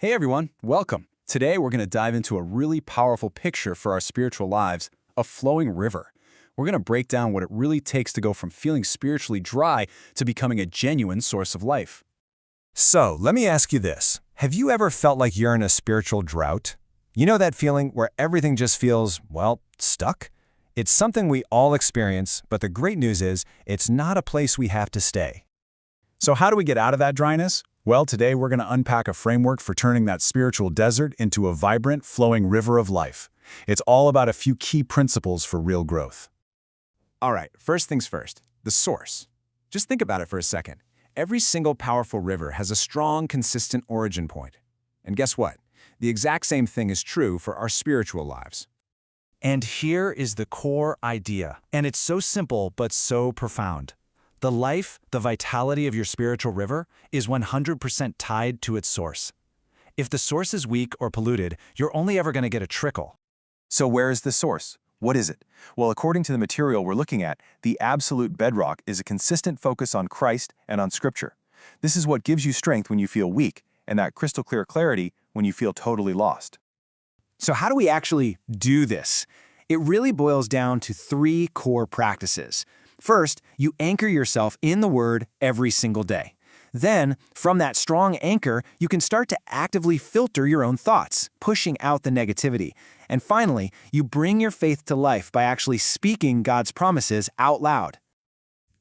Hey everyone, welcome. Today we're going to dive into a really powerful picture for our spiritual lives, a flowing river. We're going to break down what it really takes to go from feeling spiritually dry to becoming a genuine source of life. So, let me ask you this. Have you ever felt like you're in a spiritual drought? You know that feeling where everything just feels, well, stuck? It's something we all experience, but the great news is it's not a place we have to stay. So how do we get out of that dryness? Well, today we're going to unpack a framework for turning that spiritual desert into a vibrant, flowing river of life. It's all about a few key principles for real growth. All right, first things first, the source. Just think about it for a second. Every single powerful river has a strong, consistent origin point. And guess what? The exact same thing is true for our spiritual lives. And here is the core idea. And it's so simple, but so profound. The life, the vitality of your spiritual river is 100% tied to its source. If the source is weak or polluted, you're only ever going to get a trickle. So where is the source? What is it? Well, according to the material we're looking at, the absolute bedrock is a consistent focus on Christ and on Scripture. This is what gives you strength when you feel weak, and that crystal clear clarity when you feel totally lost. So how do we actually do this? It really boils down to three core practices. First, you anchor yourself in the Word every single day. Then, from that strong anchor, you can start to actively filter your own thoughts, pushing out the negativity. And finally, you bring your faith to life by actually speaking God's promises out loud.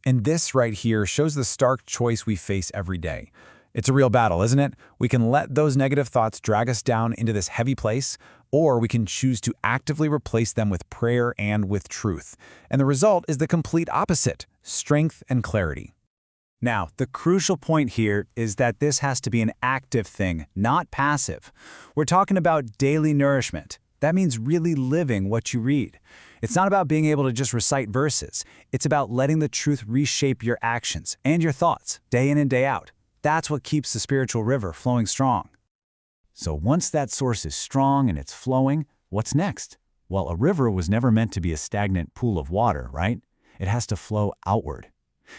And this right here shows the stark choice we face every day. It's a real battle, isn't it? We can let those negative thoughts drag us down into this heavy place, or we can choose to actively replace them with prayer and with truth. And the result is the complete opposite, strength and clarity. Now, the crucial point here is that this has to be an active thing, not passive. We're talking about daily nourishment. That means really living what you read. It's not about being able to just recite verses. It's about letting the truth reshape your actions and your thoughts, day in and day out. That's what keeps the spiritual river flowing strong. So once that source is strong and it's flowing, what's next? Well, a river was never meant to be a stagnant pool of water, right? It has to flow outward.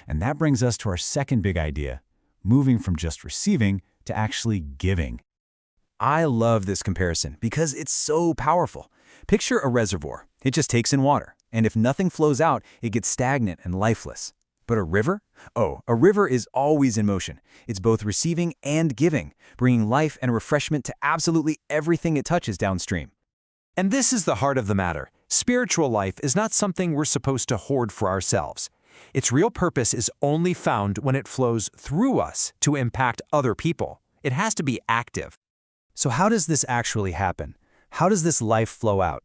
And that brings us to our second big idea, moving from just receiving to actually giving. I love this comparison because it's so powerful. Picture a reservoir. It just takes in water, and if nothing flows out, it gets stagnant and lifeless. But a river? Oh, a river is always in motion. It's both receiving and giving, bringing life and refreshment to absolutely everything it touches downstream. And this is the heart of the matter. Spiritual life is not something we're supposed to hoard for ourselves. Its real purpose is only found when it flows through us to impact other people. It has to be active. So how does this actually happen? How does this life flow out?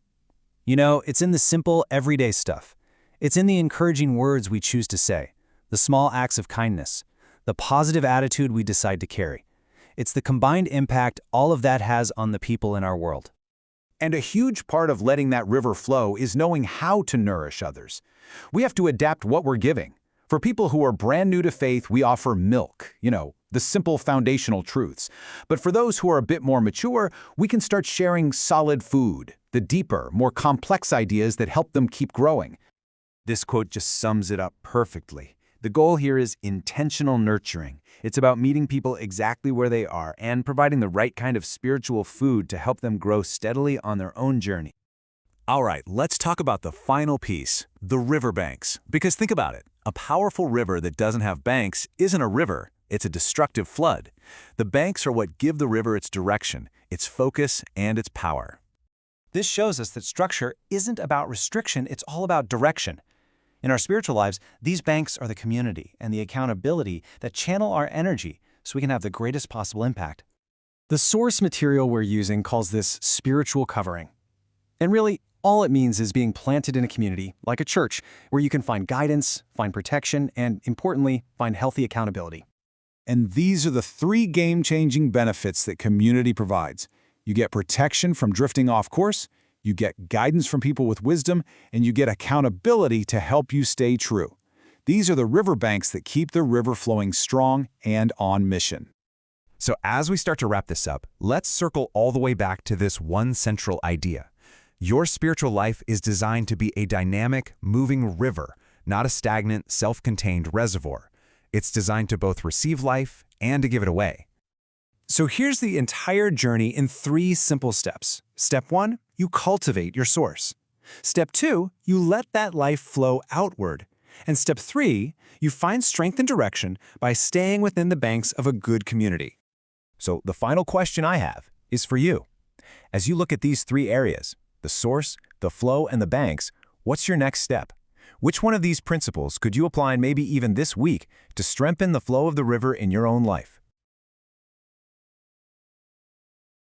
You know, it's in the simple, everyday stuff. It's in the encouraging words we choose to say, the small acts of kindness, the positive attitude we decide to carry. It's the combined impact all of that has on the people in our world. And a huge part of letting that river flow is knowing how to nourish others. We have to adapt what we're giving. For people who are brand new to faith, we offer milk, the simple foundational truths. But for those who are a bit more mature, we can start sharing solid food, the deeper, more complex ideas that help them keep growing. This quote just sums it up perfectly. The goal here is intentional nurturing. It's about meeting people exactly where they are and providing the right kind of spiritual food to help them grow steadily on their own journey. All right, let's talk about the final piece, the riverbanks. Because think about it, a powerful river that doesn't have banks isn't a river, it's a destructive flood. The banks are what give the river its direction, its focus, and its power. This shows us that structure isn't about restriction, it's all about direction. In our spiritual lives, these banks are the community and the accountability that channel our energy so we can have the greatest possible impact. The source material we're using calls this spiritual covering. And really, all it means is being planted in a community, like a church, where you can find guidance, find protection, and importantly, find healthy accountability. And these are the three game-changing benefits that community provides. You get protection from drifting off course, you get guidance from people with wisdom, and you get accountability to help you stay true. These are the riverbanks that keep the river flowing strong and on mission. So as we start to wrap this up, let's circle all the way back to this one central idea. Your spiritual life is designed to be a dynamic, moving river, not a stagnant, self-contained reservoir. It's designed to both receive life and to give it away. So here's the entire journey in 3 simple steps. Step 1, you cultivate your source. Step 2, you let that life flow outward. And step 3, you find strength and direction by staying within the banks of a good community. So the final question I have is for you. As you look at these 3 areas, the source, the flow, and the banks, what's your next step? Which one of these principles could you apply maybe even this week to strengthen the flow of the river in your own life?